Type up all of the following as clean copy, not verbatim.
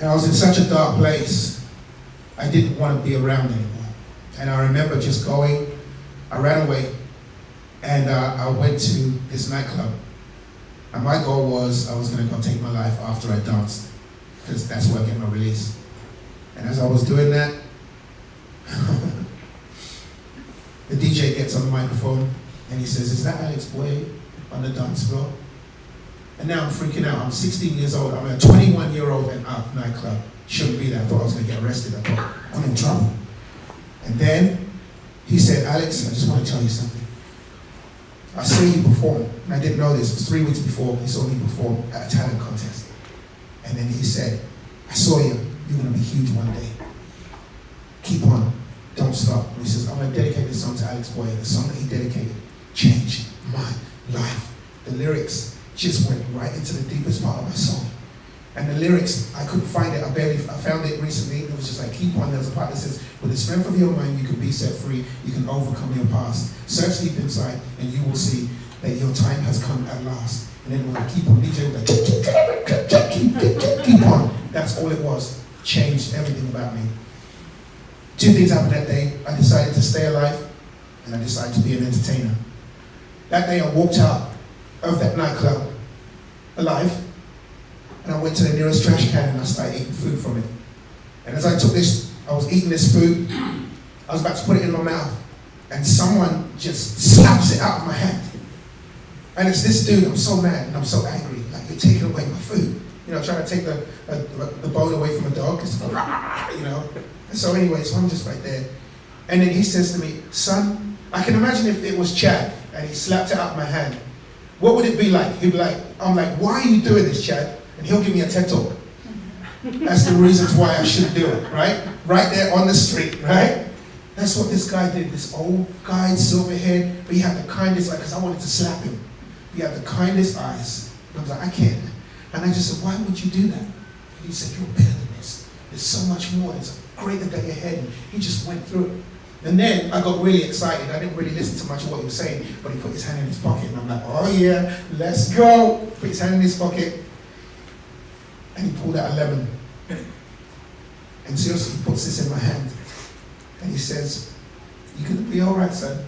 And I was in such a dark place, I didn't want to be around anymore. And I remember just going, I ran away, and I went to this nightclub. And my goal was I was going to go take my life after I danced, because that's where I get my release. And as I was doing that, the DJ gets on the microphone and he says, "Is that Alex Boyé on the dance floor?" And now I'm freaking out. I'm 16 years old. I'm a 21-year-old and up nightclub. Shouldn't be there. I thought I was going to get arrested. I thought, I'm in trouble. And then he said, "Alex, I just want to tell you something. I saw you perform." And I didn't know this. It was 3 weeks before he saw me perform at a talent contest. And then he said, "I saw you. You're going to be huge one day. Keep on. Don't stop." And he says, "I'm going to dedicate this song to Alex Boyé." The song that he dedicated changed my life. The lyrics just went right into the deepest part of my soul. And the lyrics, I couldn't find it. I found it recently. It was just like, keep on. There's a part that says, "With the strength of your mind, you can be set free. You can overcome your past. Search deep inside, and you will see that your time has come at last." And then we'll keep on. DJ was like, keep on. That's all it was. Changed everything about me. 2 things happened that day. I decided to stay alive, and I decided to be an entertainer. That day, I walked out of that nightclub alive, and I went to the nearest trash can and I started eating food from it. And as I was eating this food, I was about to put it in my mouth, and someone just slaps it out of my hand. And it's this dude. I'm so mad and I'm so angry. Like, you're taking away my food. You know, trying to take the bone away from a dog. It's like, you know. And so anyway, so I'm just right there. And then he says to me, "Son," I can imagine if it was Chad and he slapped it out of my hand, what would it be like? He'd be like, I'm like, "Why are you doing this, Chad?" And he'll give me a TED talk. That's the reasons why I should do it, right? Right there on the street, right? That's what this guy did. This old guy, silver head, but he had the kindest eyes, because I wanted to slap him. He had the kindest eyes. And I was like, I can't. And I just said, "Why would you do that?" And he said, "You're better than this. There's so much more. There's a greater day ahead." And he just went through it. And then I got really excited. I didn't really listen to much of what he was saying, but he put his hand in his pocket, and I'm like, "Oh yeah, let's go." Put his hand in his pocket, and he pulled out a lemon. And seriously, he puts this in my hand, and he says, "You're gonna be all right, son."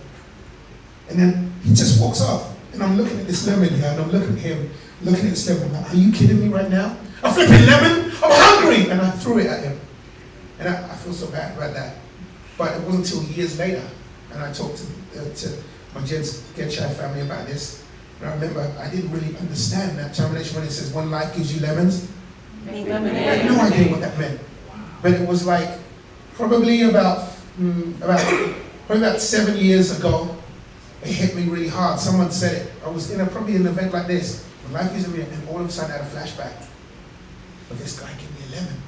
And then he just walks off, and I'm looking at this lemon here, and I'm looking at him, looking at this lemon. I'm like, "Are you kidding me right now? A flipping lemon? I'm hungry!" And I threw it at him. And I feel so bad about that. But it wasn't until years later, and I talked to my Genshai family about this. And I remember I didn't really understand that termination when it says, "One life gives you lemons." Make I lemonade. had no idea what that meant. But it was like probably about 7 years ago, it hit me really hard. Someone said it. I was in probably an event like this. When life gives me, and all of a sudden I had a flashback. But this guy gave me a lemon.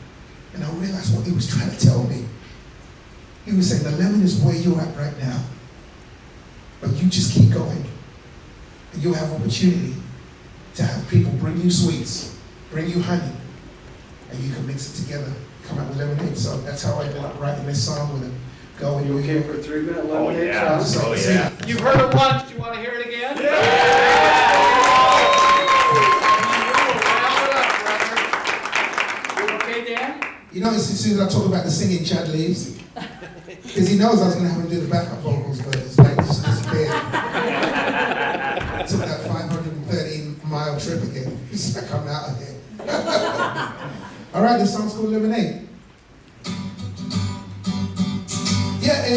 And I realized what he was trying to tell me. He was saying, the lemon is where you're at right now. But you just keep going. And you'll have opportunity to have people bring you sweets, bring you honey, and you can mix it together, come out with lemonade. So that's how I ended up writing this song with a girl in You New okay York. for 3-minute lemonade? yeah. Challenge? Oh, yeah. You've heard it once, you want to hear it again? You okay, Dan? You know, as soon as I talk about the singing, Chad leaves. Because he knows I was going to have him do the backup vocals, but it's like, just disappeared. Took that 513-mile trip again. He's like, "I'm out of here." All right, this song's called Lemonade. Yeah, oh,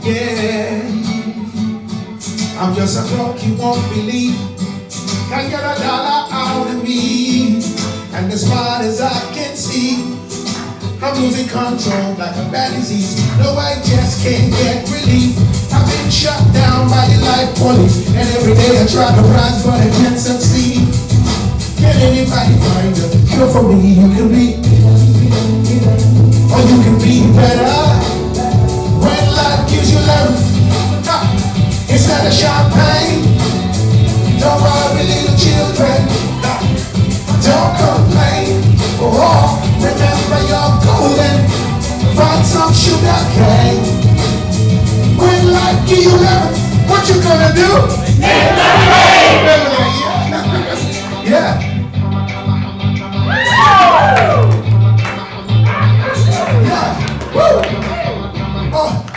yeah. I'm just a broke you won't believe. Can't get a dollar out of me. And as far as I can see, I'm losing control like a bad disease. No, I just can't get relief. I've been shut down by the life police, and every day I try to rise, but I can't succeed. Can anybody find a cure for me? You can be, or you can be better. When life gives you love, instead of champagne, don't worry, little children. Don't complain. Oh, remember you're golden. Find some sugar cane. When life gives you lemon, what you gonna do? Lemonade!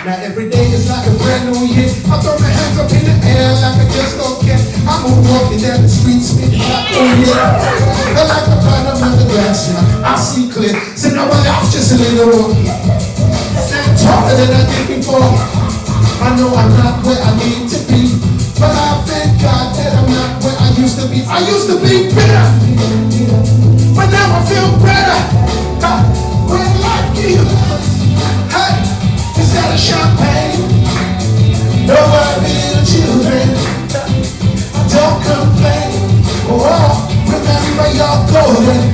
Now every day is like a brand new year. I throw my hands up in the air like I just don't care. I'm walking down the street spinning like, oh yeah. I like the bottom of the glass now. I see clear. So now my life's just a little more. I'm taller than I did before. I know I'm not where I need to be, but I thank God that I'm not where I used to be. I used to be bitter, but now I feel better. When life gives you, hey, instead of champagne, don't worry, little children, don't complain. Oh, remember you're golden.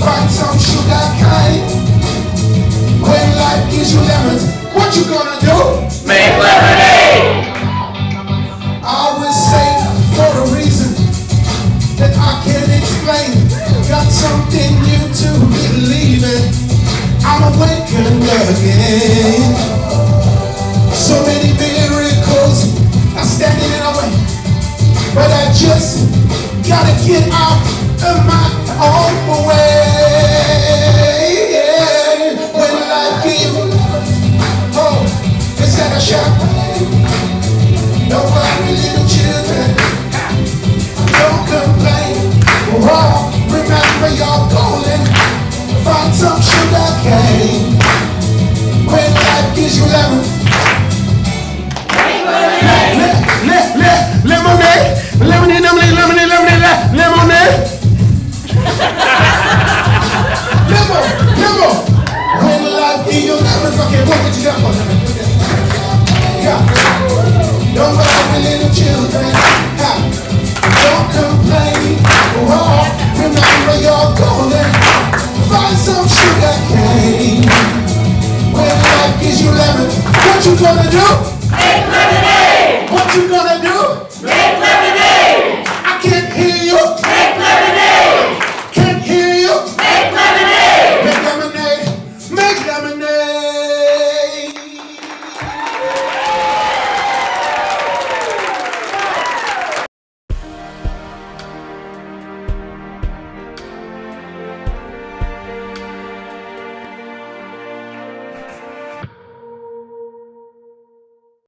Find some sugar cane. When life gives you lemons, what you gonna do? Make lemonade! I was saved for a reason that I can't explain. Got something new to believe in. I'm awakened again. So many miracles are standing in our way, but I just gotta get out of my own way. When life gives you, oh, instead of champagne, don't worry, little children, don't complain. Oh, remember you're golden. Find some sugar cane. When life gives you lemon, lemonade, lemonade, lemonade, lemonade, lemonade, lemonade. Lemon. When life gives you lemons, okay, what would you got for lemon? Yeah. Don't worry, little children. Don't complain. Oh, remember you're golden. Find some sugar cane. When life gives you lemon, what you gonna do?